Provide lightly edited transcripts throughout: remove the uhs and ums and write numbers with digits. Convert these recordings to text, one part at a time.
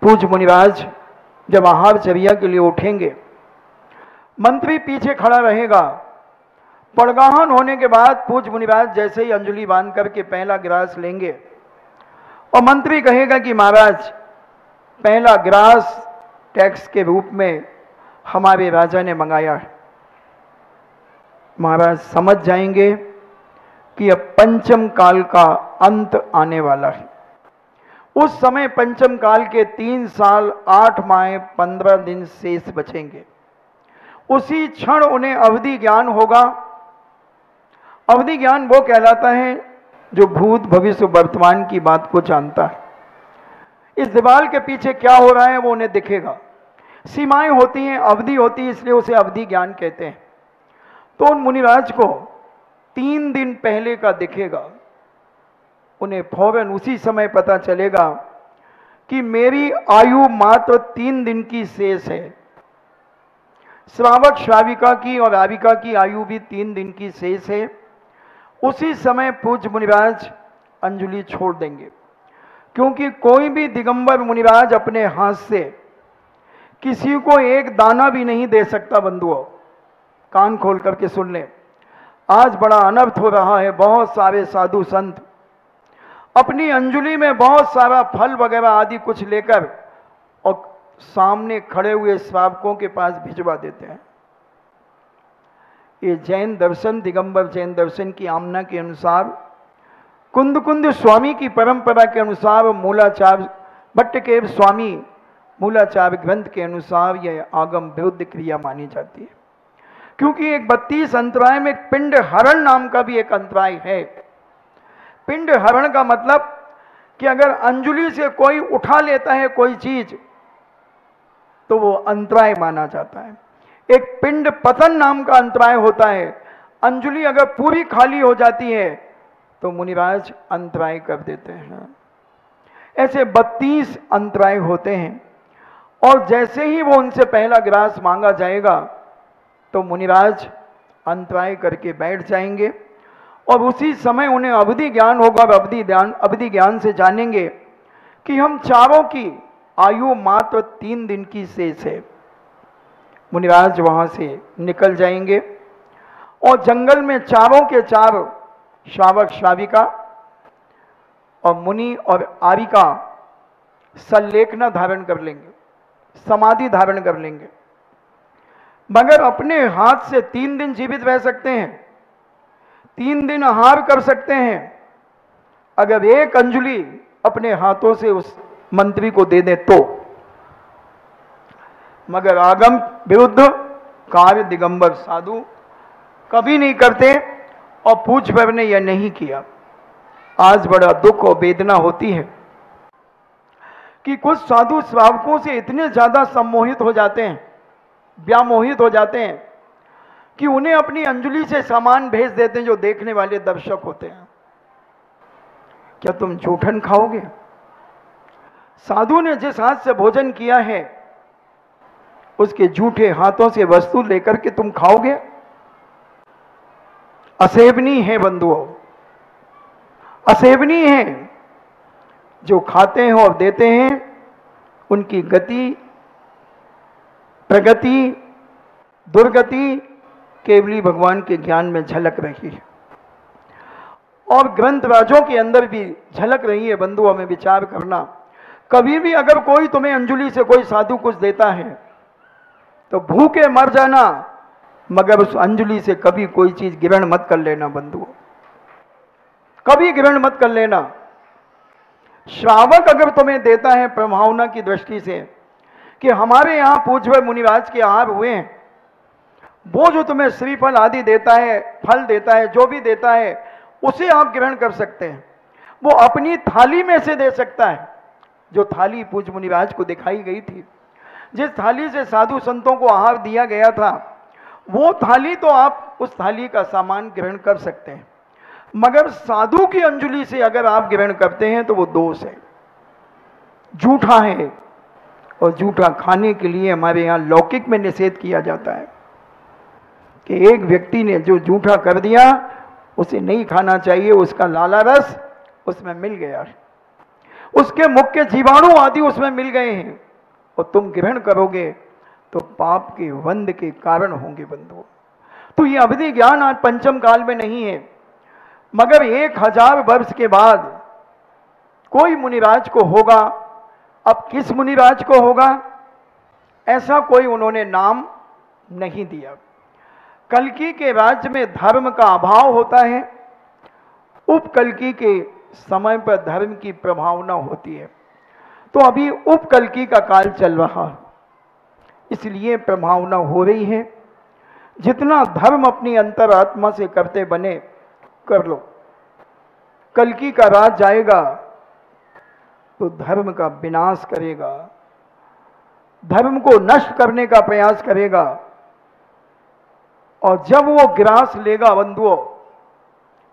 पूज्य मुनिराज जब आहार चर्या के लिए उठेंगे, मंत्री पीछे खड़ा रहेगा। पड़गाहन होने के बाद पूज्य मुनिराज जैसे ही अंजलि बांध करके पहला गिलास लेंगे और मंत्री कहेगा कि महाराज पहला गिलास टैक्स के रूप में हमारे राजा ने मंगाया है। महाराज समझ जाएंगे कि अब पंचम काल का अंत आने वाला है। उस समय पंचम काल के 3 साल 8 माह 15 दिन शेष बचेंगे। उसी क्षण उन्हें अवधि ज्ञान होगा। अवधि ज्ञान वो कहलाता है जो भूत भविष्य वर्तमान की बात को जानता है। इस दीवार के पीछे क्या हो रहा है वो उन्हें दिखेगा। सीमाएं होती हैं, अवधि होती है, इसलिए उसे अवधि ज्ञान कहते हैं। तो उन मुनिराज को 3 दिन पहले का दिखेगा। उन्हें फौरन उसी समय पता चलेगा कि मेरी आयु मात्र 3 दिन की शेष है। श्रावक श्राविका की और आविका की आयु भी 3 दिन की शेष है। उसी समय पूज्य मुनिराज अंजलि छोड़ देंगे, क्योंकि कोई भी दिगंबर मुनिराज अपने हाथ से किसी को एक दाना भी नहीं दे सकता। बंधुओं, कान खोल करके सुन लें, आज बड़ा अनर्थ हो रहा है। बहुत सारे साधु संत अपनी अंजलि में बहुत सारा फल वगैरह आदि कुछ लेकर और सामने खड़े हुए श्रावकों के पास भिजवा देते हैं। ये जैन दर्शन, दिगंबर जैन दर्शन की आमना के अनुसार, कुंद स्वामी की परंपरा के अनुसार, मूलाचार्य भट्टकेव स्वामी मूलाचार्य ग्रंथ के अनुसार यह आगम विरुद्ध क्रिया मानी जाती है। क्योंकि एक 32 अंतराय में पिंड हरण नाम का भी एक अंतराय है। पिंड हरण का मतलब कि अगर अंजलि से कोई उठा लेता है कोई चीज तो वो अंतराय माना जाता है। एक पिंड पतन नाम का अंतराय होता है। अंजलि अगर पूरी खाली हो जाती है तो मुनिराज अंतराय कर देते हैं। ऐसे 32 अंतराय होते हैं और जैसे ही वो उनसे पहला गिलास मांगा जाएगा तो मुनिराज अंतराय करके बैठ जाएंगे और उसी समय उन्हें अवधि ज्ञान होगा। अवधि ज्ञान से जानेंगे कि हम चारों की आयु मात्र 3 दिन की शेष है। मुनिराज वहां से निकल जाएंगे और जंगल में चारों के चार श्रावक श्राविका और मुनि और आरिका सल्लेखना धारण कर लेंगे, समाधि धारण कर लेंगे, मगर अपने हाथ से 3 दिन जीवित रह सकते हैं, 3 दिन आहार कर सकते हैं। अगर एक अंजलि अपने हाथों से उस मंत्री को दे दे तो, मगर आगम विरुद्ध कार्य दिगंबर साधु कभी नहीं करते और पूज्य भर ने यह नहीं किया। आज बड़ा दुख और वेदना होती है कि कुछ साधु श्रावकों से इतने ज्यादा सम्मोहित हो जाते हैं, व्यामोहित हो जाते हैं कि उन्हें अपनी अंजलि से सामान भेज देते हैं जो देखने वाले दर्शक होते हैं। क्या तुम जूठन खाओगे? साधु ने जिस हाथ से भोजन किया है उसके जूठे हाथों से वस्तु लेकर के तुम खाओगे? असेवनीय है बंधुओं, असेवनीय है। जो खाते हैं और देते हैं उनकी गति, प्रगति, दुर्गति केवली भगवान के ज्ञान में झलक रही है और ग्रंथ राजों के अंदर भी झलक रही है। बंधुओं में विचार करना, कभी भी अगर कोई तुम्हें अंजलि से कोई साधु कुछ देता है तो भूखे मर जाना, मगर उस अंजलि से कभी कोई चीज ग्रहण मत कर लेना। बंधुओं, कभी ग्रहण मत कर लेना। श्रावक अगर तुम्हें देता है प्रभावना की दृष्टि से कि हमारे यहां पूज्य मुनिराज के आहार हुए हैं, वो जो तुम्हें श्रीफल आदि देता है, फल देता है, जो भी देता है उसे आप ग्रहण कर सकते हैं। वो अपनी थाली में से दे सकता है। जो थाली पूज्य मुनिराज को दिखाई गई थी, जिस थाली से साधु संतों को आहार दिया गया था, वो थाली तो आप उस थाली का सामान ग्रहण कर सकते हैं, मगर साधु की अंजलि से अगर आप ग्रहण करते हैं तो वो दोष है, झूठा है। और झूठा खाने के लिए हमारे यहाँ लौकिक में निषेध किया जाता है कि एक व्यक्ति ने जो झूठा कर दिया उसे नहीं खाना चाहिए, उसका लाला रस उसमें मिल गया। उसके मुख्य जीवाणु आदि उसमें मिल गए हैं और तुम ग्रहण करोगे तो पाप के वंद के कारण होंगे बंधुओं। तो ये अवधि ज्ञान आज पंचम काल में नहीं है, मगर 1000 वर्ष के बाद कोई मुनिराज को होगा। अब किस मुनिराज को होगा ऐसा कोई उन्होंने नाम नहीं दिया। कल्कि के राज्य में धर्म का अभाव होता है, उपकल्कि के समय पर धर्म की प्रभावना होती है। तो अभी उपकल्कि का काल चल रहा है, इसलिए प्रभावना हो रही है। जितना धर्म अपनी अंतरात्मा से करते बने कर लो। कल्कि का राज जाएगा तो धर्म का विनाश करेगा, धर्म को नष्ट करने का प्रयास करेगा। और जब वो ग्रास लेगा बंधुओं,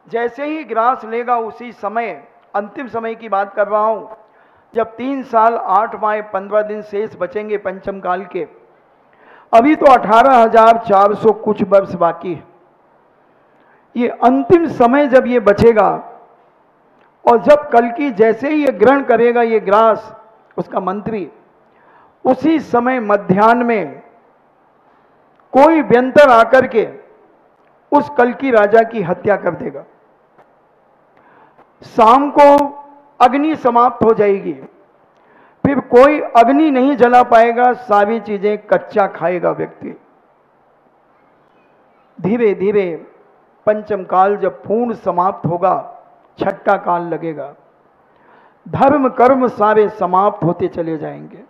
जैसे ही ग्रास लेगा उसी समय, अंतिम समय की बात कर रहा हूं, जब 3 साल 8 माह 15 दिन शेष बचेंगे पंचम काल के। अभी तो 18,400 कुछ वर्ष बाकी है। ये अंतिम समय जब ये बचेगा और जब कल्कि जैसे ही ये ग्रहण करेगा ये ग्रास उसका मंत्री, उसी समय मध्याह्न में कोई व्यंतर आकर के उस कल्कि राजा की हत्या कर देगा। शाम को अग्नि समाप्त हो जाएगी, फिर कोई अग्नि नहीं जला पाएगा, सारी चीजें कच्चा खाएगा व्यक्ति। धीरे धीरे पंचम काल जब पूर्ण समाप्त होगा, छठा काल लगेगा। धर्म कर्म सारे समाप्त होते चले जाएंगे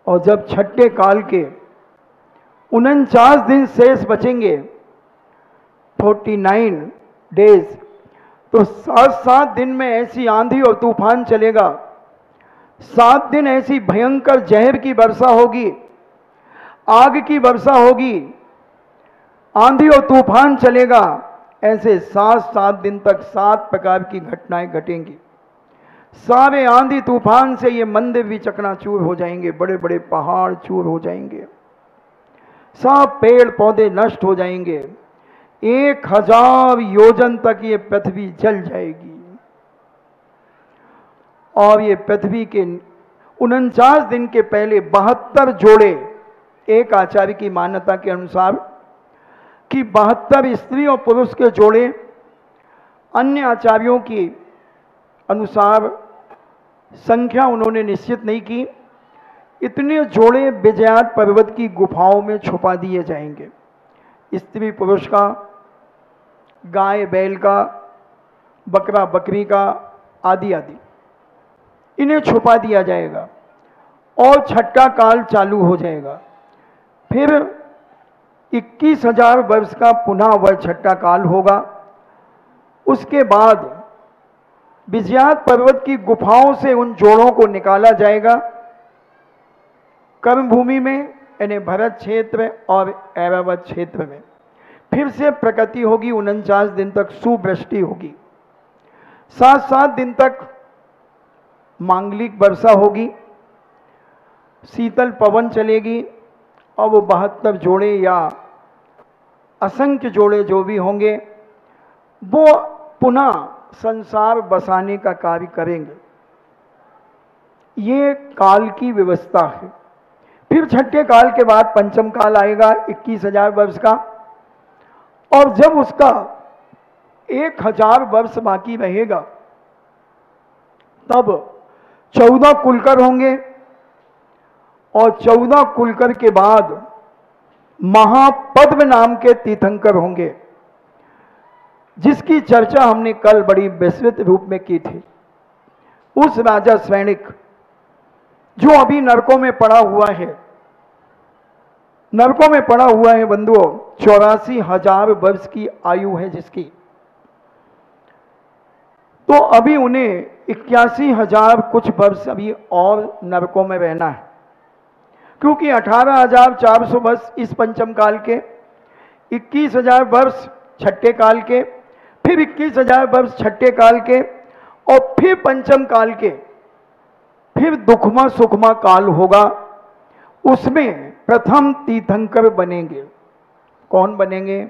और जब छठे काल के 49 दिन शेष बचेंगे, 49 डेज, तो 7 दिन में ऐसी आंधी और तूफान चलेगा, 7 दिन ऐसी भयंकर जहर की वर्षा होगी, आग की वर्षा होगी, आंधी और तूफान चलेगा। ऐसे 7 दिन तक 7 प्रकार की घटनाएं घटेंगी। सारे आंधी तूफान से ये मंदिर भी चकनाचूर हो जाएंगे, बड़े बड़े पहाड़ चूर हो जाएंगे, सब पेड़ पौधे नष्ट हो जाएंगे। 1000 योजन तक ये पृथ्वी जल जाएगी। और ये पृथ्वी के 49 दिन के पहले 72 जोड़े, एक आचार्य की मान्यता के अनुसार कि 72 स्त्री और पुरुष के जोड़े, अन्य आचार्यों की अनुसार संख्या उन्होंने निश्चित नहीं की, इतने जोड़े विजयात पर्वत की गुफाओं में छुपा दिए जाएंगे। स्त्री पुरुष का, गाय बैल का, बकरा बकरी का, आदि आदि, इन्हें छुपा दिया जाएगा और छठा काल चालू हो जाएगा। फिर 21,000 वर्ष का पुनः वह छठा काल होगा। उसके बाद विजयात पर्वत की गुफाओं से उन जोड़ों को निकाला जाएगा। कर्मभूमि में यानी भरत क्षेत्र और ऐरावत क्षेत्र में फिर से प्रकृति होगी। 49 दिन तक सुवृष्टि होगी, 7 दिन तक मांगलिक वर्षा होगी, शीतल पवन चलेगी और वो 72 जोड़े या असंख्य जोड़े जो भी होंगे वो पुनः संसार बसाने का कार्य करेंगे। ये काल की व्यवस्था है। फिर छठे काल के बाद पंचम काल आएगा 21,000 वर्ष का, और जब उसका 1000 वर्ष बाकी रहेगा तब 14 कुलकर होंगे और 14 कुलकर के बाद महापद्म नाम के तीर्थंकर होंगे, जिसकी चर्चा हमने कल बड़ी विस्तृत रूप में की थी। उस राजा स्वैणिक जो अभी नरकों में पड़ा हुआ है, नरकों में पड़ा हुआ है बंधुओं, 84,000 वर्ष की आयु है जिसकी, तो अभी उन्हें 81,000 कुछ वर्ष अभी और नरकों में रहना है, क्योंकि 18,400 वर्ष इस पंचम काल के, 21,000 वर्ष छठे काल के, फिर 21,000 वर्ष छठे काल के, और फिर पंचम काल के, फिर दुखमा सुखमा काल होगा। उसमें प्रथम तीर्थंकर बनेंगे। कौन बनेंगे?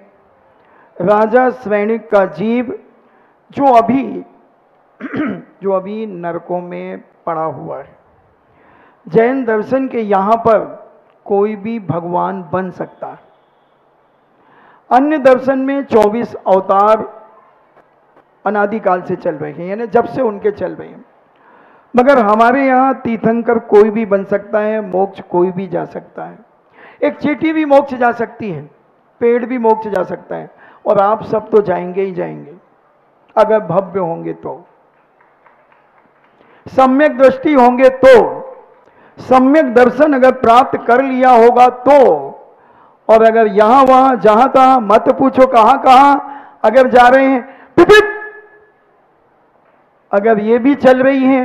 राजा स्वैणिक का जीव, जो अभी जो अभी नरकों में पड़ा हुआ है। जैन दर्शन के यहाँ पर कोई भी भगवान बन सकता है। अन्य दर्शन में 24 अवतार अनादिकाल से चल रहे हैं, यानी जब से उनके चल रहे हैं। मगर हमारे यहाँ तीर्थंकर कोई भी बन सकता है, मोक्ष कोई भी जा सकता है। एक चींटी भी मोक्ष जा सकती है, पेड़ भी मोक्ष जा सकता है, और आप सब तो जाएंगे ही जाएंगे अगर भव्य होंगे तो, सम्यक दृष्टि होंगे तो, सम्यक दर्शन अगर प्राप्त कर लिया होगा तो। और अगर यहां वहां जहां तहां मत पूछो कहां कहां अगर जा रहे हैं, पिपिप अगर ये भी चल रही है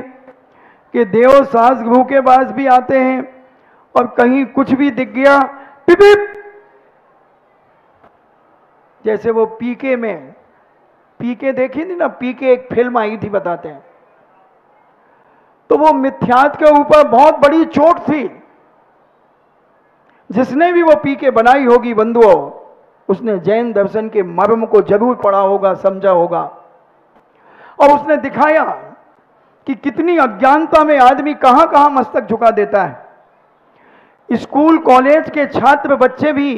कि देव सास गुरु के पास भी आते हैं और कहीं कुछ भी दिख गया पिपिप, जैसे वो पीके में, पीके देखी थी ना, पीके एक फिल्म आई थी बताते हैं, तो वो मिथ्यात के ऊपर बहुत बड़ी चोट थी। जिसने भी वो पीके बनाई होगी बंधुओं, उसने जैन दर्शन के मर्म को जरूर पढ़ा होगा, समझा होगा, और उसने दिखाया कि कितनी अज्ञानता में आदमी कहां कहां मस्तक झुका देता है। स्कूल कॉलेज के छात्र बच्चे भी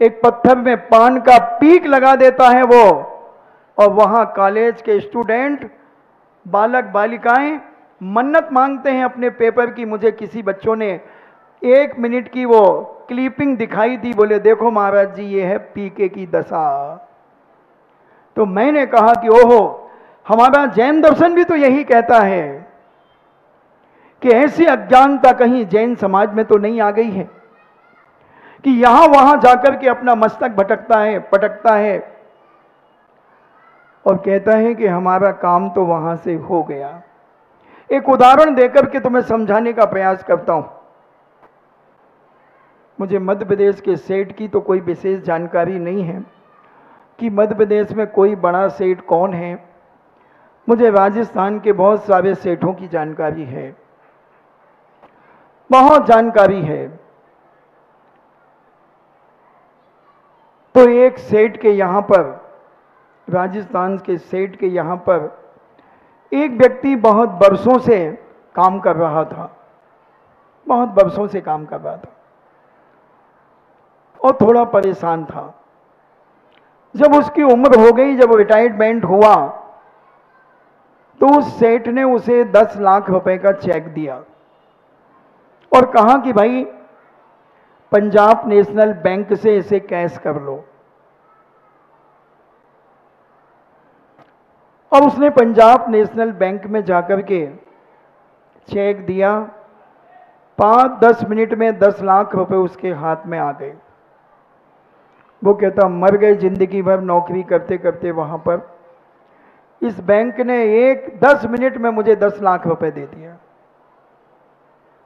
एक पत्थर में पान का पीक लगा देता है वो, और वहां कॉलेज के स्टूडेंट बालक बालिकाएं मन्नत मांगते हैं अपने पेपर की। मुझे किसी बच्चों ने 1 मिनट की वो क्लिपिंग दिखाई दी, बोले देखो महाराज जी ये है पीके की दशा। तो मैंने कहा कि ओहो, हमारा जैन दर्शन भी तो यही कहता है कि ऐसी अज्ञानता कहीं जैन समाज में तो नहीं आ गई है कि यहां वहां जाकर के अपना मस्तक भटकता है, पटकता है और कहता है कि हमारा काम तो वहां से हो गया। एक उदाहरण देकर के तुम्हें समझाने का प्रयास करता हूं। मुझे मध्य प्रदेश के सेठ की तो कोई विशेष जानकारी नहीं है कि मध्य प्रदेश में कोई बड़ा सेठ कौन है। मुझे राजस्थान के बहुत सारे सेठों की जानकारी है, बहुत जानकारी है। तो एक सेठ के यहां पर, राजस्थान के सेठ के यहां पर एक व्यक्ति बहुत बरसों से काम कर रहा था, बहुत बरसों से काम कर रहा था और थोड़ा परेशान था। जब उसकी उम्र हो गई, जब रिटायरमेंट हुआ, तो उस सेठ ने उसे 10 लाख रुपए का चेक दिया और कहा कि भाई पंजाब नेशनल बैंक से इसे कैश कर लो। और उसने पंजाब नेशनल बैंक में जाकर के चेक दिया। 5-10 मिनट में 10 लाख रुपए उसके हाथ में आ गए। वो कहता मर गए, जिंदगी भर नौकरी करते करते वहां पर इस बैंक ने 10 मिनट में मुझे 10 लाख रुपए दे दिया।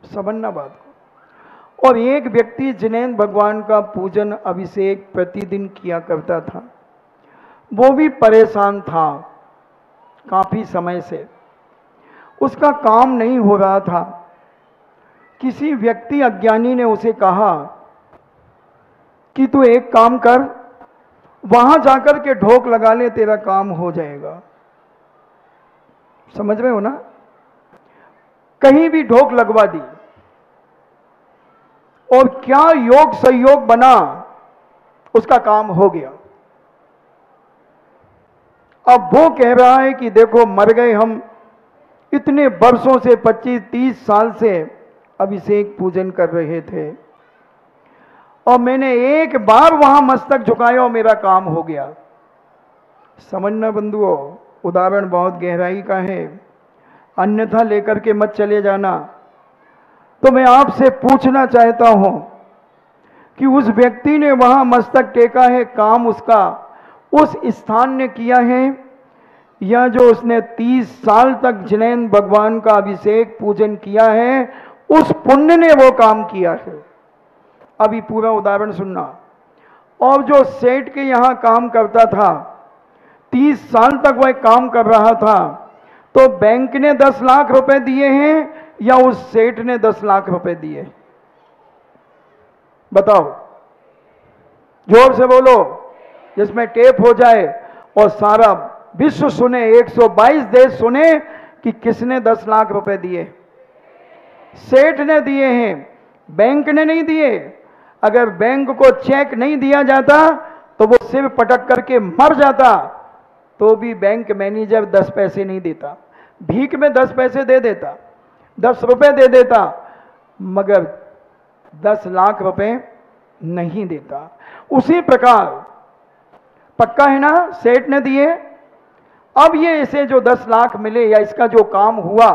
समझना बात को। और एक व्यक्ति जिनेंद्र भगवान का पूजन अभिषेक प्रतिदिन किया करता था, वो भी परेशान था काफी समय से, उसका काम नहीं हो रहा था। किसी व्यक्ति अज्ञानी ने उसे कहा कि तू एक काम कर, वहां जाकर के ढोक लगा ले, तेरा काम हो जाएगा। समझ रहे हो ना? कहीं भी ढोक लगवा दी और क्या योग संयोग बना, उसका काम हो गया। अब वो कह रहा है कि देखो मर गए हम, इतने वर्षों से 25-30 साल से अभिषेक पूजन कर रहे थे और मैंने एक बार वहां मस्तक झुकाया और मेरा काम हो गया। समझना बंधुओं, उदाहरण बहुत गहराई का है, अन्यथा लेकर के मत चले जाना। तो मैं आपसे पूछना चाहता हूं कि उस व्यक्ति ने वहां मस्तक टेका है, काम उसका उस स्थान ने किया है, या जो उसने 30 साल तक जिनेंद्र भगवान का अभिषेक पूजन किया है उस पुण्य ने वो काम किया है। अभी पूरा उदाहरण सुनना। और जो सेठ के यहां काम करता था, 30 साल तक वह काम कर रहा था, तो बैंक ने 10 लाख रुपए दिए हैं या उस सेठ ने 10 लाख रुपए दिए? बताओ, जोर से बोलो, जिसमें टेप हो जाए और सारा विश्व सुने, 122 देश सुने कि किसने 10 लाख रुपए दिए। सेठ ने दिए हैं, बैंक ने नहीं दिए। अगर बैंक को चेक नहीं दिया जाता तो वो सिर पटक करके मर जाता, तो भी बैंक मैनेजर 10 पैसे नहीं देता, भीख में 10 पैसे दे देता, 10 रुपए दे देता, मगर 10 लाख रुपए नहीं देता। उसी प्रकार पक्का है ना, सेठ ने दिए। अब ये इसे जो 10 लाख मिले या इसका जो काम हुआ,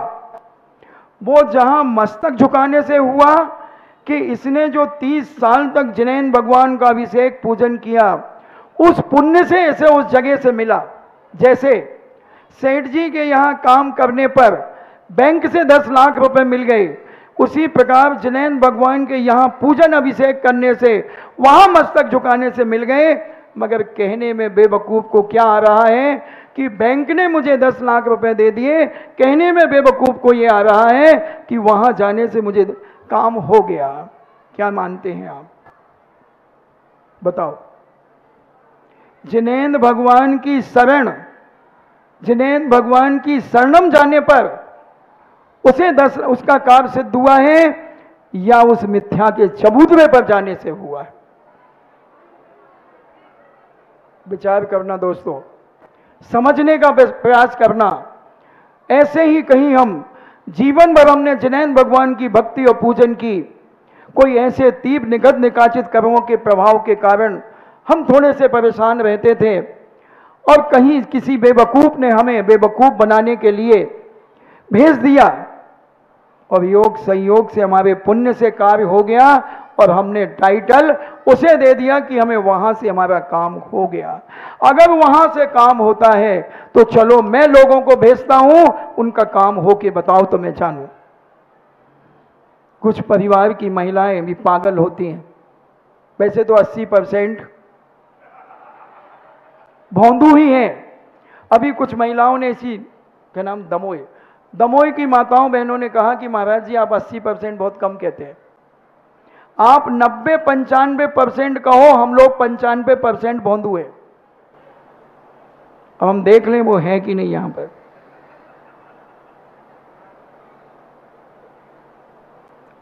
वो जहां मस्तक झुकाने से हुआ कि इसने जो 30 साल तक जिनेंद्र भगवान का अभिषेक पूजन किया, उस पुण्य से इसे उस जगह से मिला। जैसे सेठ जी के यहां काम करने पर बैंक से 10 लाख रुपए मिल गए, उसी प्रकार जिनेंद्र भगवान के यहां पूजन अभिषेक करने से वहां मस्तक झुकाने से मिल गए। मगर कहने में बेवकूफ को क्या आ रहा है कि बैंक ने मुझे 10 लाख रुपए दे दिए, कहने में बेवकूफ को यह आ रहा है कि वहां जाने से मुझे काम हो गया। क्या मानते हैं आप, बताओ? जिनेंद्र भगवान की शरण, जिनेंद्र भगवान की शरणम जाने पर उसे 10 उसका कार्य सिद्ध हुआ है या उस मिथ्या के चबूतरे पर जाने से हुआ है? विचार करना दोस्तों, समझने का प्रयास करना। ऐसे ही कहीं हम जीवन भर हमने जिनेंद्र भगवान की भक्ति और पूजन की, कोई ऐसे तीव्र निगत निकाचित कर्मों के प्रभाव के कारण हम थोड़े से परेशान रहते थे, और कहीं किसी बेवकूफ ने हमें बेवकूफ बनाने के लिए भेज दिया, और योग संयोग से हमारे पुण्य से कार्य हो गया और हमने टाइटल उसे दे दिया कि हमें वहां से हमारा काम हो गया। अगर वहां से काम होता है तो चलो मैं लोगों को भेजता हूं, उनका काम हो के बताओ तो मैं जानूं। कुछ परिवार की महिलाएं भी पागल होती हैं। वैसे तो 80% भोंदू ही हैं। अभी कुछ महिलाओं ने इसी क्या नाम, दमोई की माताओं बहनों ने कहा कि महाराज जी आप 80% बहुत कम कहते हैं, आप 90-95% कहो, हम लोग 95% भोंदू है। अब हम देख लें वो है कि नहीं। यहां पर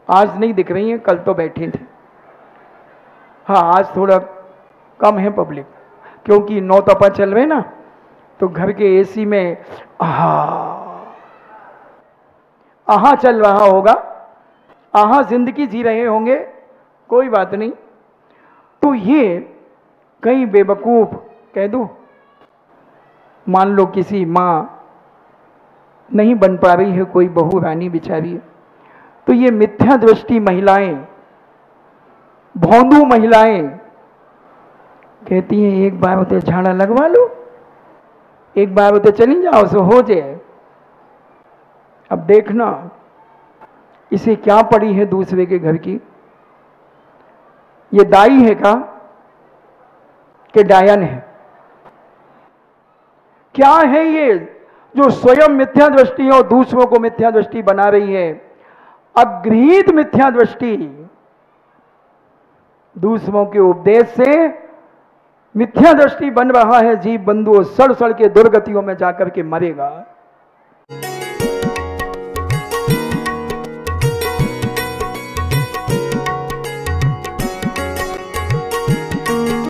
आज नहीं दिख रही है, कल तो बैठी थी। हाँ, आज थोड़ा कम है पब्लिक, क्योंकि 9 तपा चल रहे ना, तो घर के एसी में आहा चल रहा होगा, आहा जिंदगी जी रहे होंगे, कोई बात नहीं। तो ये कई बेवकूफ कह दूं, मान लो किसी माँ नहीं बन पा रही है, कोई बहू रानी बिचारी, तो ये मिथ्या दृष्टि महिलाएं, भोंदू महिलाएं कहती हैं एक बार होते झाड़ा लगवा लो, एक बार होते चली जाओ सो हो जाए। अब देखना इसे क्या पड़ी है दूसरे के घर की। ये दाई है का कि डायन है? क्या है ये जो स्वयं मिथ्या दृष्टि और दूसरों को मिथ्या दृष्टि बना रही है? अगृहीत मिथ्या दृष्टि। दूसरों के उपदेश से मिथ्या दृष्टि बन रहा है जीव बंधु, सड़ सड़ के दुर्गतियों में जाकर के मरेगा।